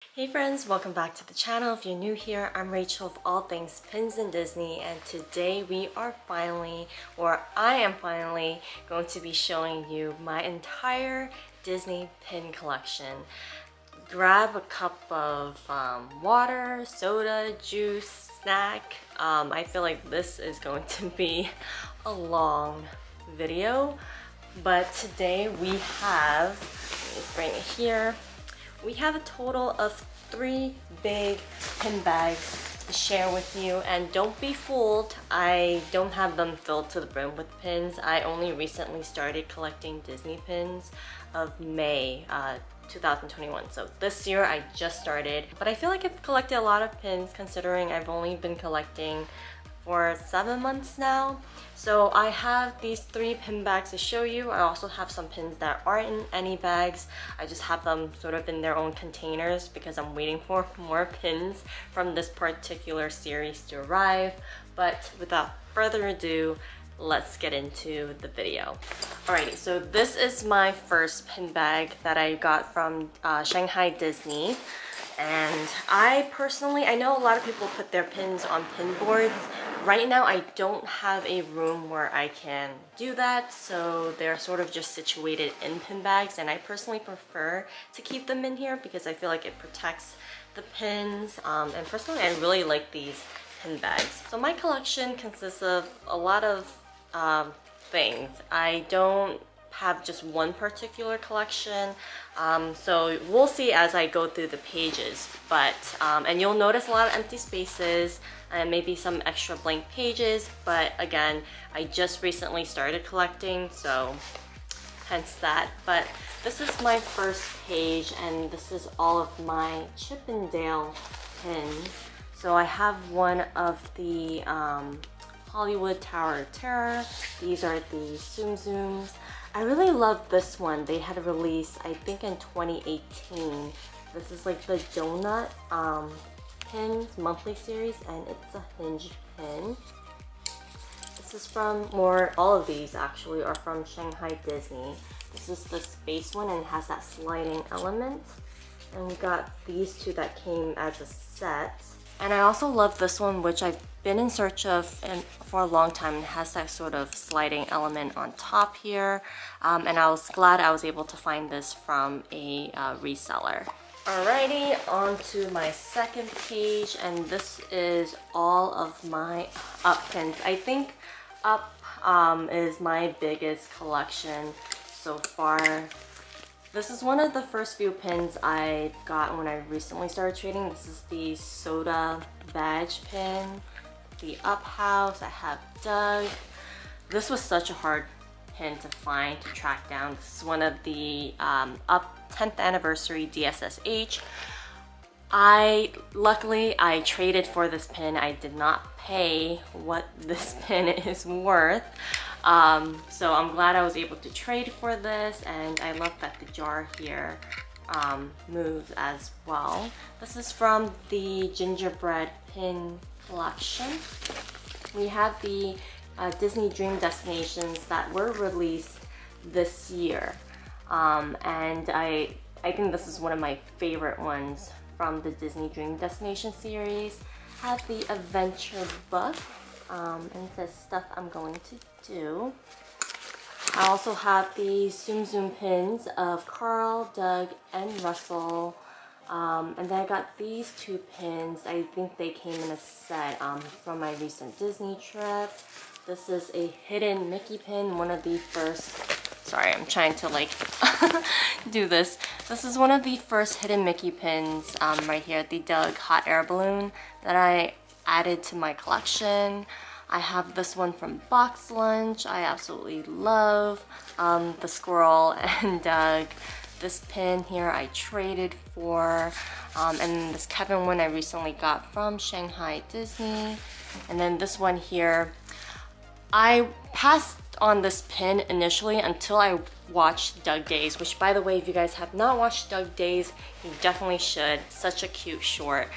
Hey friends, welcome back to the channel. If you're new here, I'm Rachel of All Things Pins and Disney, and today I am finally going to be showing you my entire Disney pin collection. Grab a cup of water, soda, juice, snack. I feel like this is going to be a long video, but today we have, let me bring it here. We have a total of 3 big pin bags to share with you, and don't be fooled, I don't have them filled to the brim with pins. I only recently started collecting Disney pins of May 2021, so this year I just started, but I feel like I've collected a lot of pins considering I've only been collecting for 7 months now. So I have these 3 pin bags to show you. I also have some pins that aren't in any bags. I just have them sort of in their own containers because I'm waiting for more pins from this particular series to arrive. But without further ado, let's get into the video. Alrighty, so this is my first pin bag that I got from Shanghai Disney. And I know a lot of people put their pins on pin boards. Right now I don't have a room where I can do that, so they're sort of just situated in pin bags, and I personally prefer to keep them in here because I feel like it protects the pins, and personally I really like these pin bags. So my collection consists of a lot of things. I don't have just one particular collection, so we'll see as I go through the pages, but and you'll notice a lot of empty spaces and maybe some extra blank pages, but again, I just recently started collecting, so hence that. But this is my first page, and this is all of my Chip 'n Dale pins. So I have one of the Hollywood Tower of Terror. These are the Tsum Tsums. I really love this one. They had a release, I think, in 2018. This is like the donut pins monthly series, and it's a hinged pin. This is from, all of these actually are from Shanghai Disney. This is the space one and it has that sliding element. And we got these 2 that came as a set. And I also love this one, which I've been in search of for a long time. It has that sort of sliding element on top here. And I was glad I was able to find this from a reseller. Alrighty, on to my second page, and this is all of my Up pins. I think Up is my biggest collection so far. This is one of the first few pins I got when I recently started trading. This is the Soda badge pin, the Up House. I have Doug. This was such a hard pin to find, to track down. This is one of the Up 10th anniversary DSSH. Luckily I traded for this pin. I did not pay what this pin is worth. So I'm glad I was able to trade for this, and I love that the jar here moves as well. This is from the Gingerbread Pin collection. We have the Disney Dream Destinations that were released this year. And I think this is one of my favorite ones from the Disney Dream Destination series. Have the adventure book, and it says stuff I'm going to do. I also have the Tsum Tsum pins of Carl, Doug, and Russell. And then I got these 2 pins. I think they came in a set from my recent Disney trip. This is a hidden Mickey pin, one of the first. Sorry, I'm trying to like do this. This is one of the first hidden Mickey pins right here, the Doug hot air balloon that I added to my collection. I have this one from Box Lunch. I absolutely love the squirrel and Doug. This pin here I traded for, and this Kevin one I recently got from Shanghai Disney. And then this one here, I passed on this pin initially until I watched Doug Days, which, by the way, if you guys have not watched Doug Days, you definitely should. Such a cute short.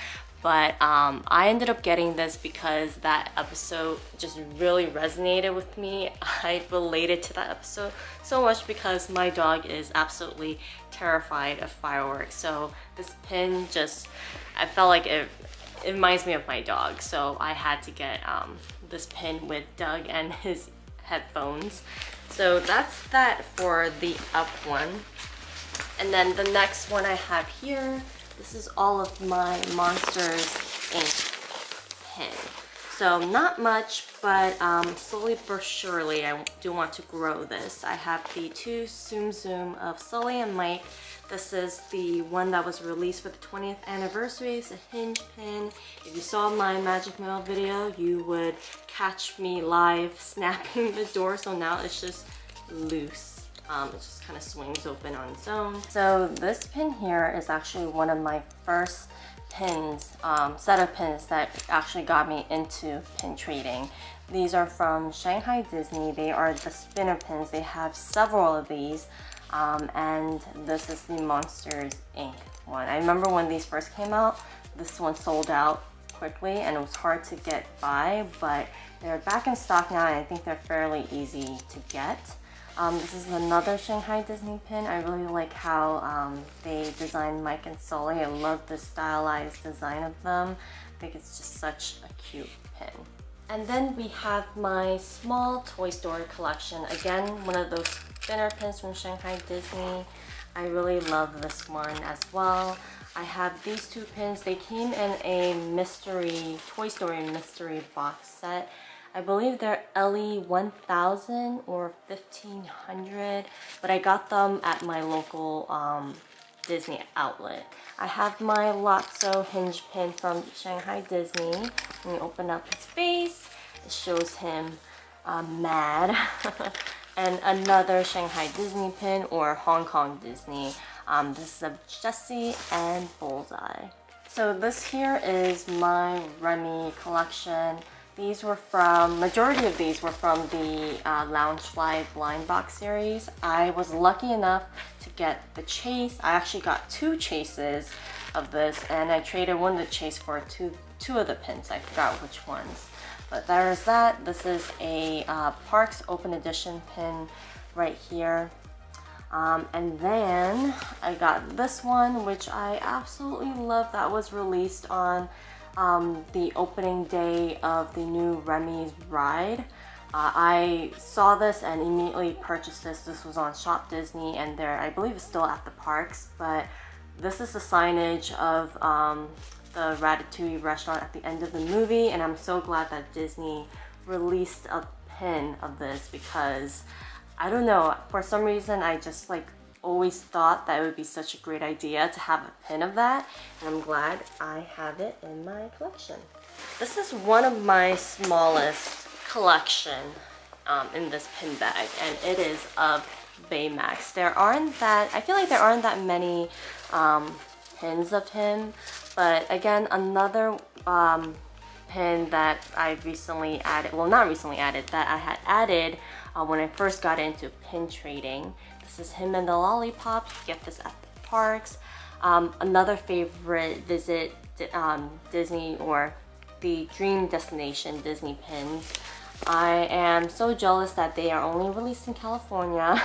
But I ended up getting this because that episode just really resonated with me. I related to that episode so much because my dog is absolutely terrified of fireworks. So this pin just, I felt like it reminds me of my dog. So I had to get this pin with Doug and his headphones. So that's that for the up one. And then the next one I have here, this is all of my Monsters Inc. pin. So not much, but slowly but surely I do want to grow this. I have the two Tsum Tsum of Sully and Mike. This is the one that was released for the 20th anniversary. It's a hinge pin. If you saw my Magic Mail video, you would catch me live snapping the door. So now it's just loose. It just kind of swings open on its own. So this pin here is actually one of my first pins, set of pins that actually got me into pin trading. These are from Shanghai Disney. They are the spinner pins. They have several of these, and this is the Monsters Inc. one. I remember when these first came out, this one sold out quickly and it was hard to get by, but they're back in stock now and I think they're fairly easy to get. This is another Shanghai Disney pin. I really like how they designed Mike and Sully. I love the stylized design of them. I think it's just such a cute pin. And then we have my small Toy Story collection. Again, one of those spinner pins from Shanghai Disney. I really love this one as well. I have these two pins. They came in a mystery, Toy Story mystery box set. I believe they're Ellie 1000 or 1500, but I got them at my local Disney outlet. I have my Lotso hinge pin from Shanghai Disney. When you open up his face, it shows him mad. And another Shanghai Disney pin or Hong Kong Disney. This is of Jessie and Bullseye. So this here is my Remy collection. These were from, majority of these were from the Loungefly blind box series. I was lucky enough to get the chase. I actually got two chases of this and I traded one of the chase for two of the pins. I forgot which ones. But there is that. This is a Parks Open Edition pin right here. And then I got this one, which I absolutely love. That was released on the opening day of the new Remy's ride. I saw this and immediately purchased this. This was on Shop Disney and there, I believe it's still at the parks, but this is the signage of the Ratatouille restaurant at the end of the movie, and I'm so glad that Disney released a pin of this because I don't know, for some reason I just like always thought that it would be such a great idea to have a pin of that, and I'm glad I have it in my collection. This is one of my smallest collection in this pin bag, and it is of Baymax. There aren't that, I feel like there aren't that many pins of him, but again, another pin that I recently added, well not recently added, that I had added when I first got into pin trading. This is him and the lollipop. You get this at the parks. Another favorite visit Disney or the Dream Destination Disney pins. I am so jealous that they are only released in California.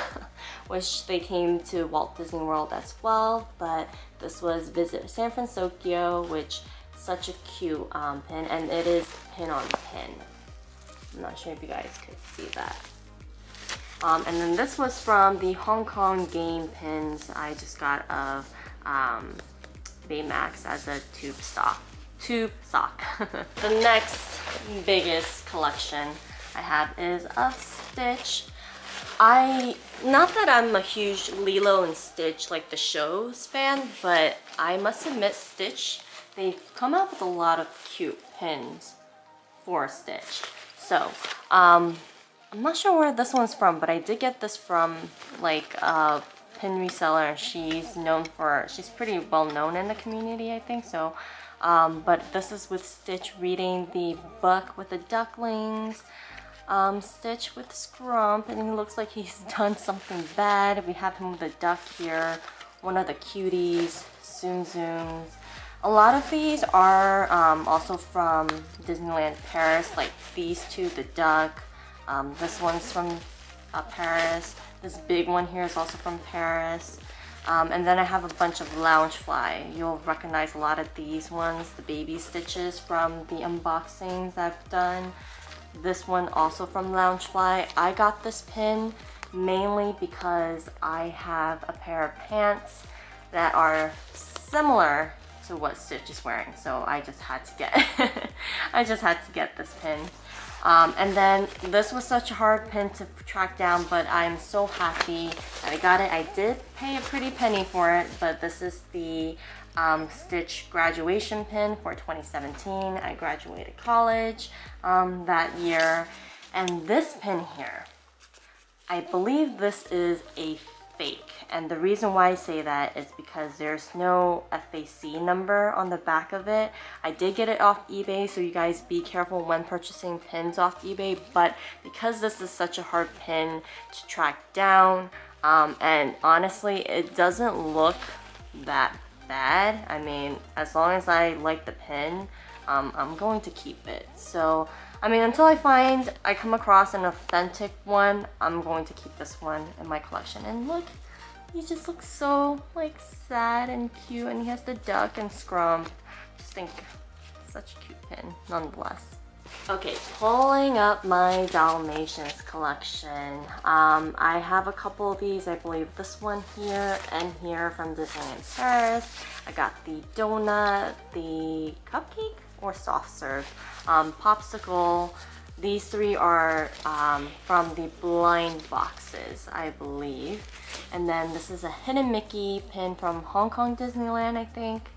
Wish they came to Walt Disney World as well, but this was Visit San Francisco, which is such a cute pin, and it is pin on pin. I'm not sure if you guys could see that. And then this was from the Hong Kong game pins I just got of Baymax as a tube sock. The next biggest collection I have is of Stitch. Not that I'm a huge Lilo and Stitch like the shows fan, but I must admit Stitch, they come out with a lot of cute pins for Stitch. So, I'm not sure where this one's from, but I did get this from like a pin reseller. She's pretty well known in the community, I think so. But this is with Stitch reading the book with the ducklings. Stitch with Scrump, and he looks like he's done something bad. We have him with a duck here, one of the cuties, Tsum Tsums. A lot of these are also from Disneyland Paris, like these two, the duck. This one's from Paris. This big one here is also from Paris. And then I have a bunch of Loungefly. You'll recognize a lot of these ones, the baby stitches from the unboxings I've done. This one also from Loungefly. I got this pin mainly because I have a pair of pants that are similar to what Stitch is wearing, so I just had to get this pin. And then this was such a hard pin to track down, but I'm so happy that I got it. I did pay a pretty penny for it, but this is the Stitch graduation pin for 2017. I graduated college that year. And this pin here, I believe this is a fake. And the reason why I say that is because there's no FAC number on the back of it. I did get it off eBay, so you guys be careful when purchasing pins off eBay, but because this is such a hard pin to track down, and honestly, it doesn't look that bad. I mean, as long as I like the pin, I'm going to keep it. So, I mean, until I come across an authentic one, I'm going to keep this one in my collection. And look, he just looks so like sad and cute, and he has the duck and scrum. Just think, such a cute pin nonetheless. Okay, pulling up my Dalmatians collection. I have a couple of these. I believe this one here and here from Disneyland Paris. I got the donut, the cupcake or soft serve, popsicle. These three are from the blind boxes, I believe. And then this is a Hidden Mickey pin from Hong Kong Disneyland, I think.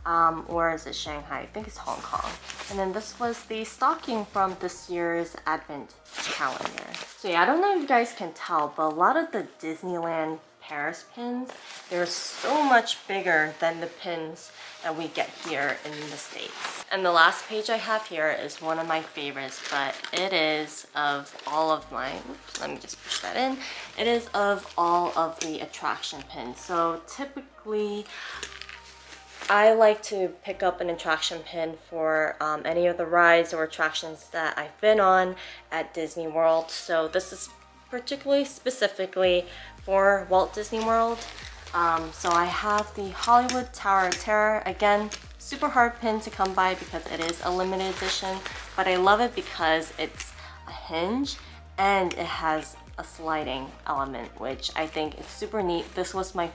Or is it Shanghai? I think it's Hong Kong. And then this was the stocking from this year's Advent calendar. So yeah, I don't know if you guys can tell, but a lot of the Disneyland Paris pins, they're so much bigger than the pins that we get here in the States. And the last page I have here is one of my favorites, but it is of all of my, oops, let me just push that in. It is of all of the attraction pins. So typically, I like to pick up an attraction pin for any of the rides or attractions that I've been on at Disney World. So this is particularly specifically for Walt Disney World. So I have the Hollywood Tower of Terror. Again, super hard pin to come by because it is a limited edition, but I love it because it's a hinge and it has a sliding element, which I think is super neat. This was my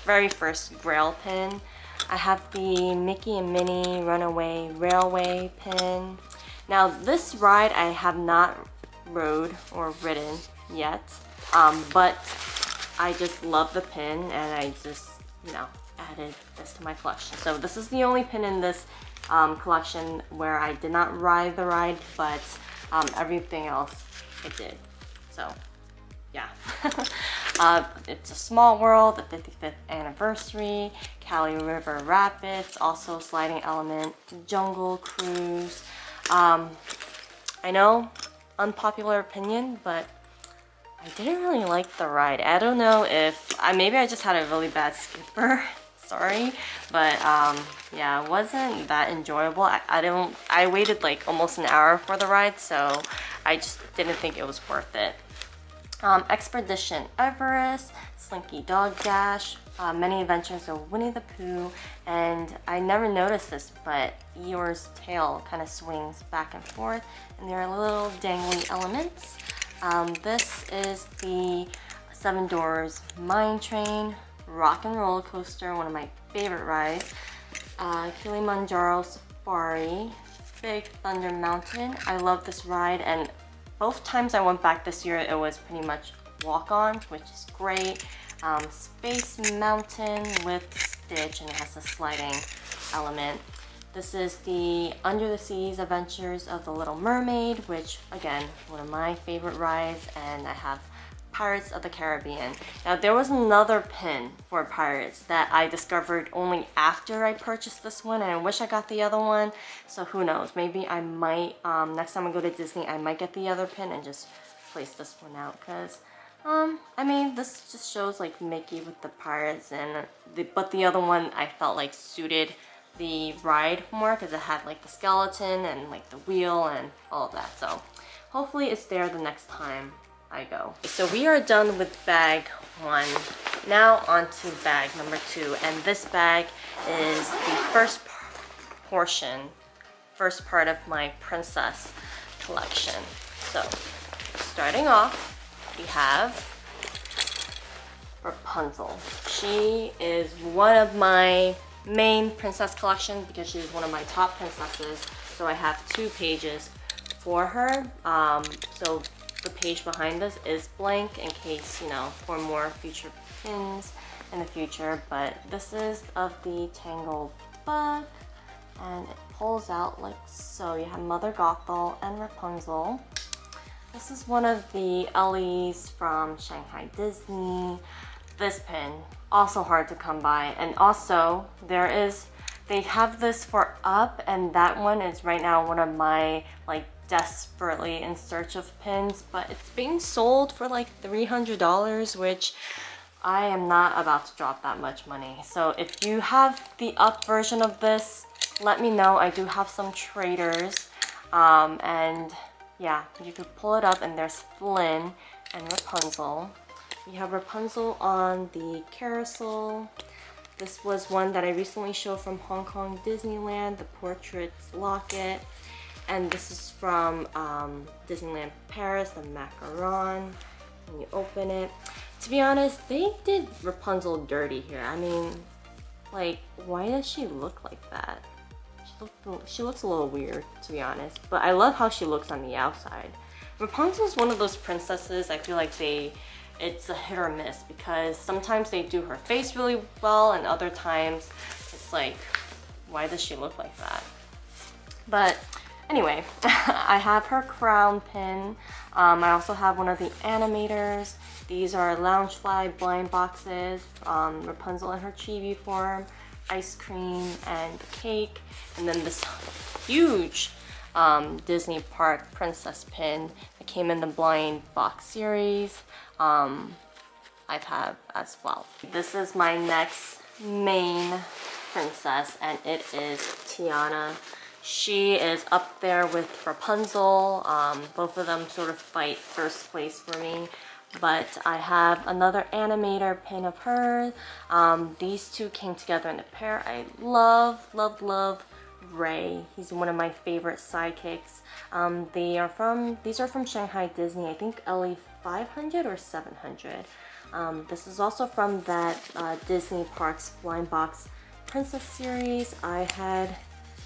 very first Grail pin. I have the Mickey and Minnie Runaway Railway pin. Now this ride I have not rode or ridden yet, but I just love the pin and I just, you know, added this to my collection. So this is the only pin in this collection where I did not ride the ride, but everything else I did. So yeah. It's a Small World, the 55th anniversary, Kali River Rapids, also sliding element, Jungle Cruise. I know, unpopular opinion, but I didn't really like the ride. I don't know if, maybe I just had a really bad skipper, sorry, but yeah, it wasn't that enjoyable. I waited like almost an hour for the ride, so I just didn't think it was worth it. Expedition Everest, Slinky Dog Dash, Many Adventures of Winnie the Pooh, and I never noticed this, but Eeyore's tail kind of swings back and forth, and there are little dangly elements. This is the Seven Doors Mine Train, Rock and Roller Coaster, one of my favorite rides, Kilimanjaro Safari, Big Thunder Mountain. I love this ride, and both times I went back this year, it was pretty much walk-on, which is great. Space Mountain with Stitch, and it has a sliding element. This is the Under the Seas Adventures of the Little Mermaid, which, again, one of my favorite rides, and I have Pirates of the Caribbean. Now, there was another pin for Pirates that I discovered only after I purchased this one, and I wish I got the other one, so who knows, maybe I might, next time I go to Disney, I might get the other pin and just place this one out, because, I mean, this just shows like Mickey with the pirates, and but the other one I felt like suited the ride more, because it had like the skeleton and like the wheel and all of that, so hopefully it's there the next time I go. So we are done with bag 1 Now on to bag number 2, and this bag is the first part of my princess collection. So starting off, we have Rapunzel. She is one of my main princess collection because she's one of my top princesses. So I have 2 pages for her. So the page behind this is blank in case, you know, for more future pins in the future. But this is of the Tangled Bug, and it pulls out like so. You have Mother Gothel and Rapunzel. This is one of the Ellies from Shanghai Disney. This pin, also hard to come by, and also they have this for Up, and that one is right now one of my like desperately in search of pins, but it's being sold for like $300, which I am not about to drop that much money. So if you have the Up version of this, let me know. I do have some traders, and yeah, you could pull it up, and there's Flynn and Rapunzel. We have Rapunzel on the carousel. This was one that I recently showed from Hong Kong Disneyland, the Portraits Locket. And this is from Disneyland Paris, the macaron. When you open it, to be honest, they did Rapunzel dirty here. I mean, like, why does she look like that? She looks a little weird, to be honest. But I love how she looks on the outside. Rapunzel is one of those princesses I feel like it's a hit or miss, because sometimes they do her face really well and other times it's like, why does she look like that? But anyway, I have her crown pin. I also have one of the animators. These are Loungefly blind boxes, Rapunzel in her chibi form, ice cream and cake, and then this huge Disney Park princess pin that came in the blind box series. I've had as well. This is my next main princess, and it is Tiana. She is up there with Rapunzel. Both of them sort of fight first place for me. But I have another animator pin of hers. These two came together in a pair. I love, love, love Ray. He's one of my favorite sidekicks. These are from Shanghai Disney. I think LE 500 or 700. This is also from that Disney Parks Blind Box Princess series. I had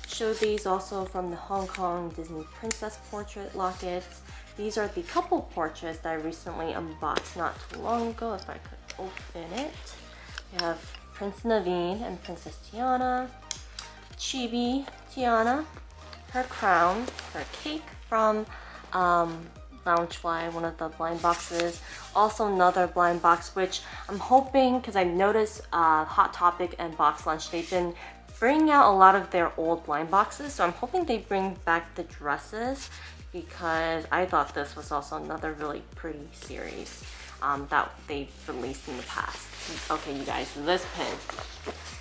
showed these also from the Hong Kong Disney Princess Portrait Lockets. These are the couple portraits that I recently unboxed not too long ago, if I could open it. We have Prince Naveen and Princess Tiana, Chibi Tiana, her crown, her cake from Loungefly, one of the blind boxes. Also another blind box, which I'm hoping, because I noticed Hot Topic and Box Lunch, they've been bringing out a lot of their old blind boxes, so I'm hoping they bring back the dresses, because I thought this was also another really pretty series that they've released in the past. Okay, you guys, this pin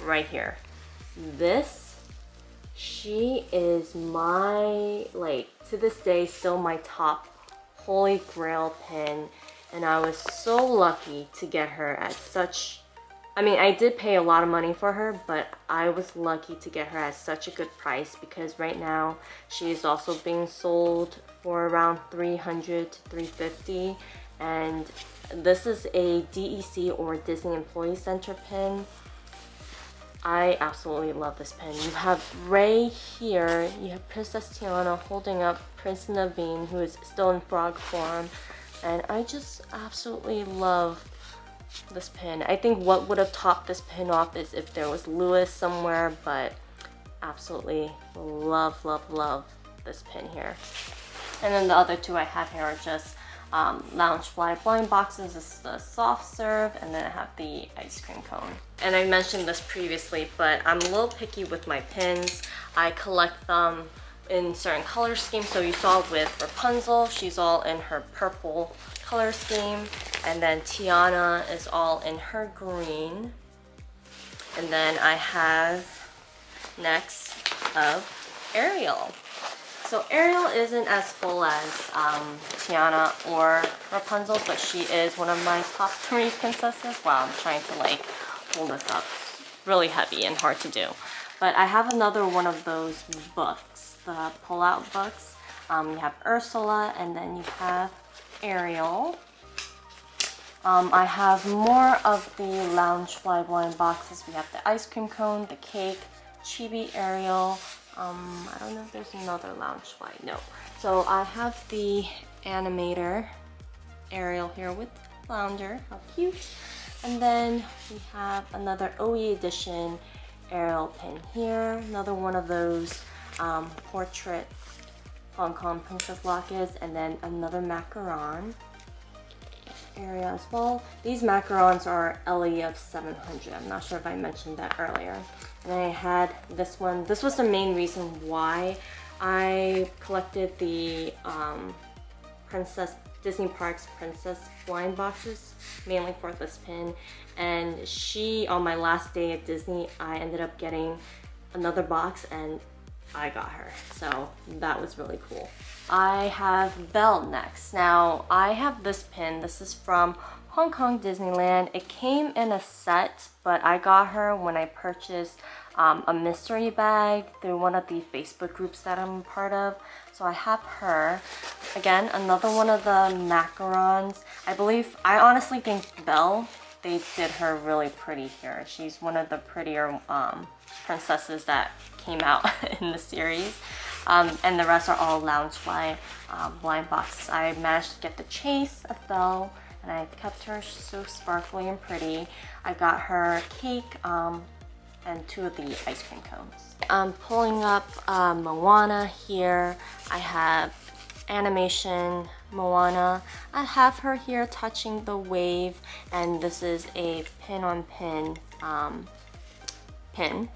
right here. She is my, like, to this day, still my top holy grail pin, and I was so lucky to get her at such, I mean, I did pay a lot of money for her, but I was lucky to get her at such a good price, because right now she is also being sold for around $300 to $350, and this is a DEC or Disney Employee Center pin. I absolutely love this pin. You have Ray here, you have Princess Tiana holding up Prince Naveen, who is still in frog form, and I just absolutely love this pin. I think what would have topped this pin off is if there was Lewis somewhere, but absolutely love, love, love this pin here. And then the other two I have here are just Loungefly blind boxes. This is the soft serve, and then I have the ice cream cone. And I mentioned this previously, but I'm a little picky with my pins. I collect them in certain color schemes. So you saw with Rapunzel, she's all in her purple color scheme, and then Tiana is all in her green. And then I have next of Ariel. So Ariel isn't as full as Tiana or Rapunzel, but she is one of my top 3 princesses. Wow, I'm trying to like hold this up. Really heavy and hard to do. But I have another one of those books, the pull-out books. You have Ursula, and then you have Ariel. I have more of the Loungefly blind boxes. We have the ice cream cone, the cake, Chibi Ariel. I don't know if there's another Loungefly. No. So I have the animator Ariel here with Flounder. How cute. And then we have another OE edition Ariel pin here. Another one of those portrait Hong Kong princess lockets. And then another macaron area as well. These macarons are LE of 700. I'm not sure if I mentioned that earlier. And I had this one. This was the main reason why I collected the Disney Parks Princess blind boxes, mainly for this pin. And she, on my last day at Disney, I ended up getting another box and I got her. So that was really cool. I have Belle next. Now I have this pin. This is from Hong Kong Disneyland. It came in a set, but I got her when I purchased a mystery bag through one of the Facebook groups that I'm part of. So I have her. Again, another one of the macarons. I honestly think Belle, they did her really pretty here. She's one of the prettier princesses that came out in the series. And the rest are all Loungefly blind boxes. I managed to get the chase of Belle, and I kept her so sparkly and pretty. I got her cake and 2 of the ice cream cones. I'm pulling up Moana here. I have animation Moana. I have her here touching the wave, and this is a pin-on-pin pin.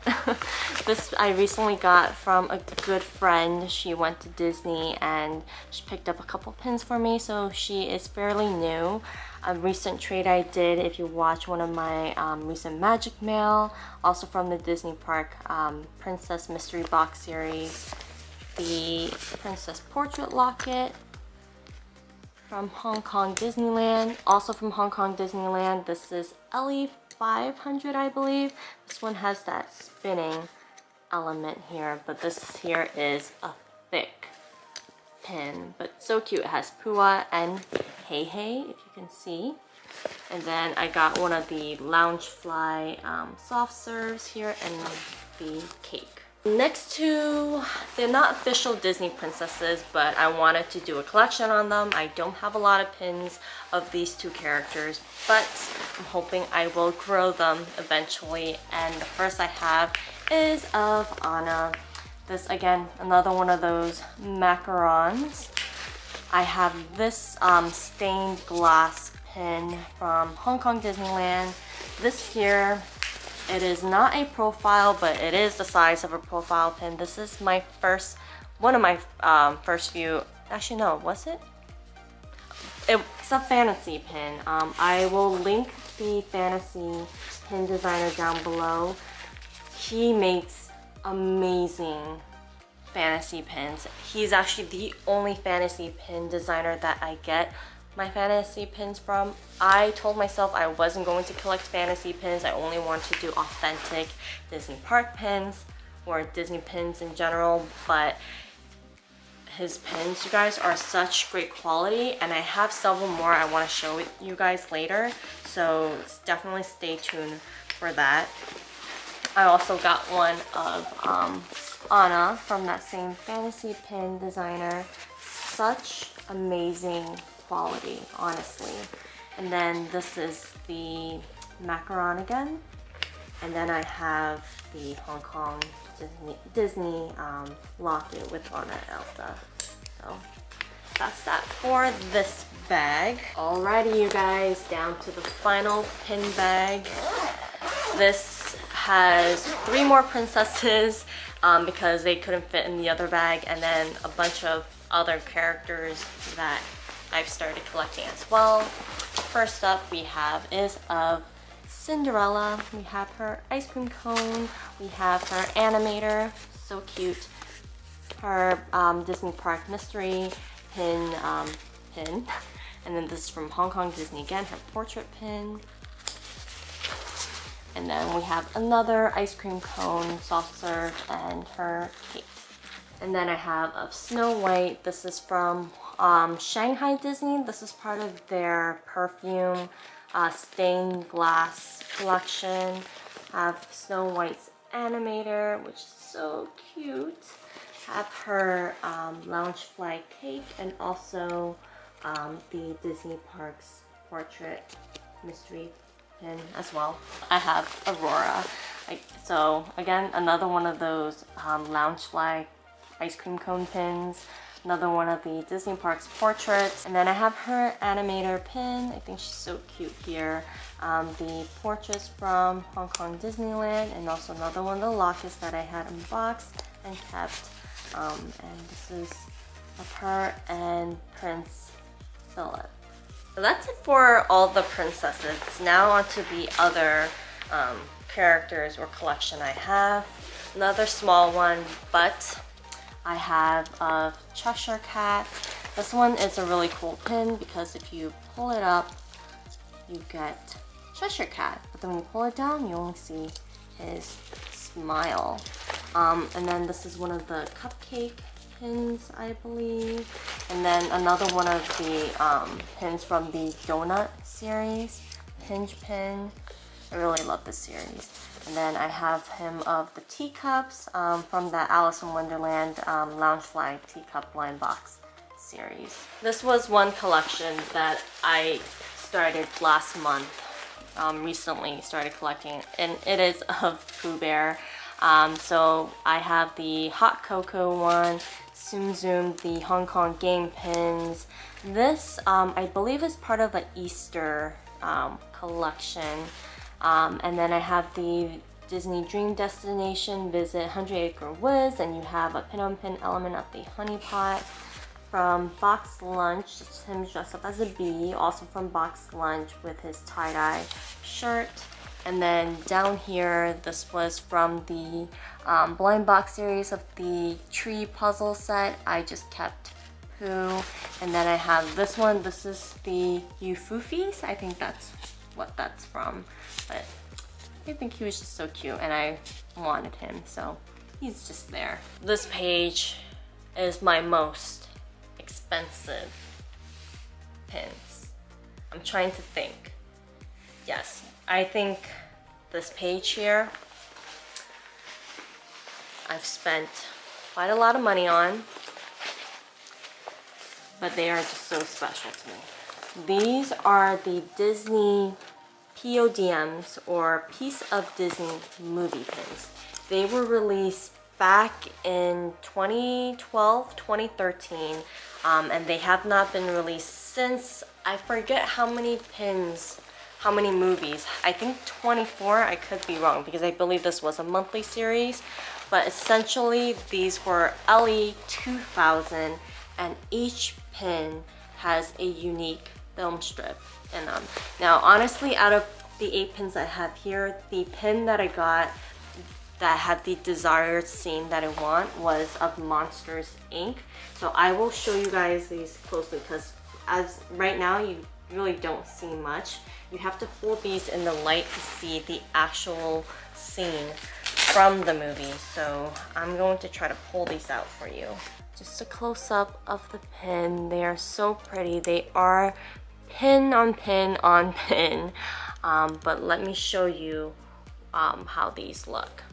This I recently got from a good friend. She went to Disney and she picked up a couple pins for me, so she is fairly new. A recent trade I did, if you watch one of my recent Magic Mail, also from the Disney Park Princess Mystery Box series, the Princess Portrait Locket from Hong Kong Disneyland. Also from Hong Kong Disneyland, this is Ellie 500, I believe. This one has that spinning element here, but this here is a thick pin, but so cute. It has Pua and Hey Hey, if you can see. And then I got one of the Loungefly soft serves here and the cake. Next two, they're not official Disney princesses, but I wanted to do a collection on them. I don't have a lot of pins of these 2 characters, but I'm hoping I will grow them eventually. And the first I have is of Anna. This, again, another one of those macarons. I have this stained glass pin from Hong Kong Disneyland. This here, it is not a profile, but it is the size of a profile pin. This is my one of my first few. Actually, no, was it? It's a fantasy pin. I will link the fantasy pin designer down below. He makes amazing fantasy pins. He's actually the only fantasy pin designer that I get my fantasy pins from. I told myself I wasn't going to collect fantasy pins. I only want to do authentic Disney park pins or Disney pins in general, but his pins, you guys, are such great quality, and I have several more I want to show you guys later, so definitely stay tuned for that. I also got one of Anna from that same fantasy pin designer. Such amazing quality, honestly. And then this is the macaron again, and then I have the Hong Kong Disney locket with Anna and Elsa. So that's that for this bag. Alrighty, you guys, down to the final pin bag. This has 3 more princesses because they couldn't fit in the other bag, and then a bunch of other characters that I've started collecting as well. First up we have is of Cinderella. We have her ice cream cone, we have her animator, so cute. her Disney Park Mystery pin, pin. And then this is from Hong Kong Disney again, her portrait pin. And then we have another ice cream cone, soft serve, and her cake. And then I have of Snow White. This is from Shanghai Disney. This is part of their perfume stained glass collection. I have Snow White's animator, which is so cute. I have her lounge flag cake, and also the Disney Parks portrait mystery pin as well. I have Aurora. So again, another one of those lounge flag ice cream cone pins. Another one of the Disney Parks portraits. And then I have her animator pin. I think she's so cute here. The portraits from Hong Kong Disneyland, and also another one of the lockets that I had unboxed and kept. And this is of her and Prince Philip. So that's it for all the princesses. Now on to the other characters or collection I have. Another small one, but I have a Cheshire Cat. This one is a really cool pin because if you pull it up, you get Cheshire Cat. But then when you pull it down, you only see his smile. And then this is one of the cupcake pins, I believe. And then another one of the pins from the Donut series, Hinge pin. I really love this series. And then I have him of the teacups from the Alice in Wonderland Lounge Flag Teacup Blind Box series. This was one collection that I started last month, recently started collecting, and it is of Pooh Bear. So I have the Hot Cocoa one, Tsum Tsum, the Hong Kong game pins. This, I believe, is part of an Easter collection. And then I have the Disney Dream Destination Visit 100 Acre Woods, and you have a pin-on-pin element of the Honey Pot. From Box Lunch, it's him dressed up as a bee, also from Box Lunch with his tie-dye shirt. And then down here, this was from the Blind Box series of the tree puzzle set. I just kept Pooh. And then I have this one. This is the Eufufis. I think that's what that's from. But I think he was just so cute and I wanted him, so he's just there. This page is my most expensive pins. I'm trying to think. Yes, I think this page here I've spent quite a lot of money on, but they are just so special to me. These are the Disney PODMs, or Piece of Disney movie pins. They were released back in 2012, 2013, and they have not been released since. I forget how many pins, how many movies. I think 24, I could be wrong because I believe this was a monthly series, but essentially these were LE 2000, and each pin has a unique film strip in them. Now honestly, out of the 8 pins I have here, the pin that I got that had the desired scene that I want was of Monsters Inc. So I will show you guys these closely because as right now you really don't see much. You have to hold these in the light to see the actual scene from the movie. So I'm going to try to pull these out for you. Just a close-up of the pin. They are so pretty. They are pin on pin on pin. But let me show you how these look.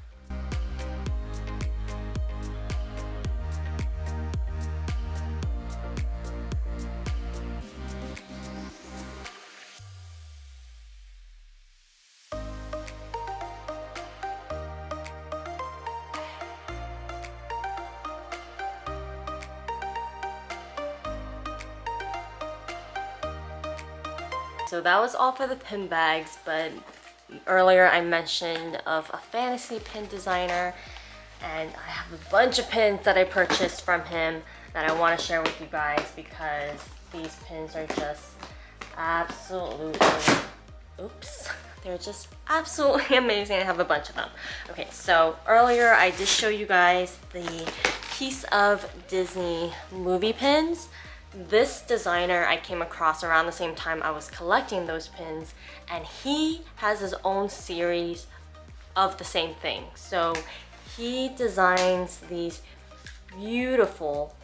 So that was all for the pin bags, but earlier I mentioned of a fantasy pin designer, and I have a bunch of pins that I purchased from him that I want to share with you guys because these pins are just absolutely, oops, they're just absolutely amazing. I have a bunch of them. Okay, so earlier I did show you guys the piece of Disney movie pins. This designer I came across around the same time I was collecting those pins, and he has his own series of the same thing. So he designs these beautiful,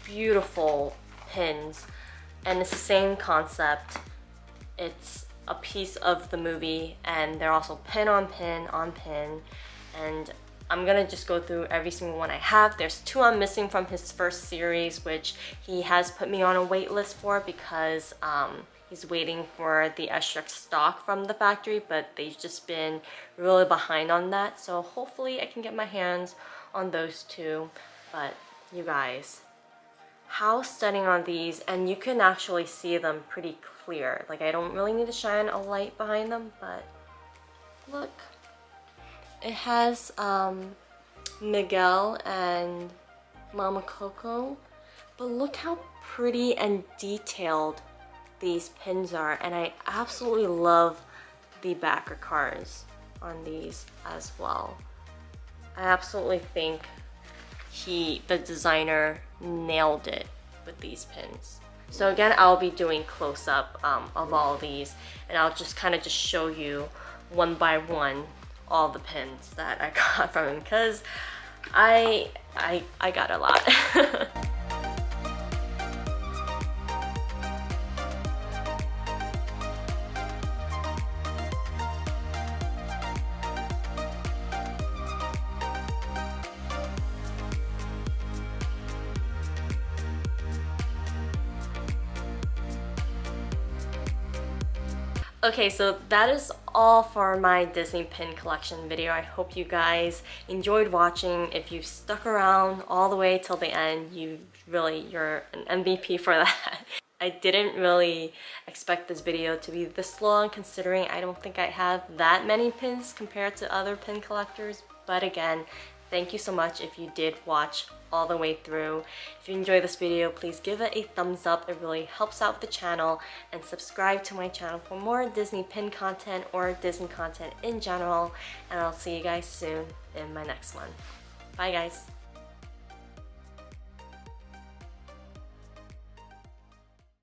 beautiful pins, and it's the same concept. It's a piece of the movie, and they're also pin on pin on pin, and I'm gonna just go through every single one I have. There's 2 I'm missing from his first series, which he has put me on a wait list for because he's waiting for the extra stock from the factory, but they've just been really behind on that. So hopefully I can get my hands on those 2. But you guys, how stunning are these? And you can actually see them pretty clear. Like, I don't really need to shine a light behind them, but look. It has Miguel and Mama Coco, but look how pretty and detailed these pins are, and I absolutely love the backer cards on these as well. I absolutely think the designer nailed it with these pins. So again, I'll be doing close-up of all of these, and I'll just kind of just show you one by one all the pins that I got from him, because I got a lot. Okay, so that is all for my Disney pin collection video. I hope you guys enjoyed watching. If you stuck around all the way till the end, you're an MVP for that. I didn't really expect this video to be this long, considering I don't think I have that many pins compared to other pin collectors. But again, thank you so much if you did watch all the way through. If you enjoyed this video, please give it a thumbs up. It really helps out the channel, and subscribe to my channel for more Disney pin content or Disney content in general. And I'll see you guys soon in my next one. Bye guys.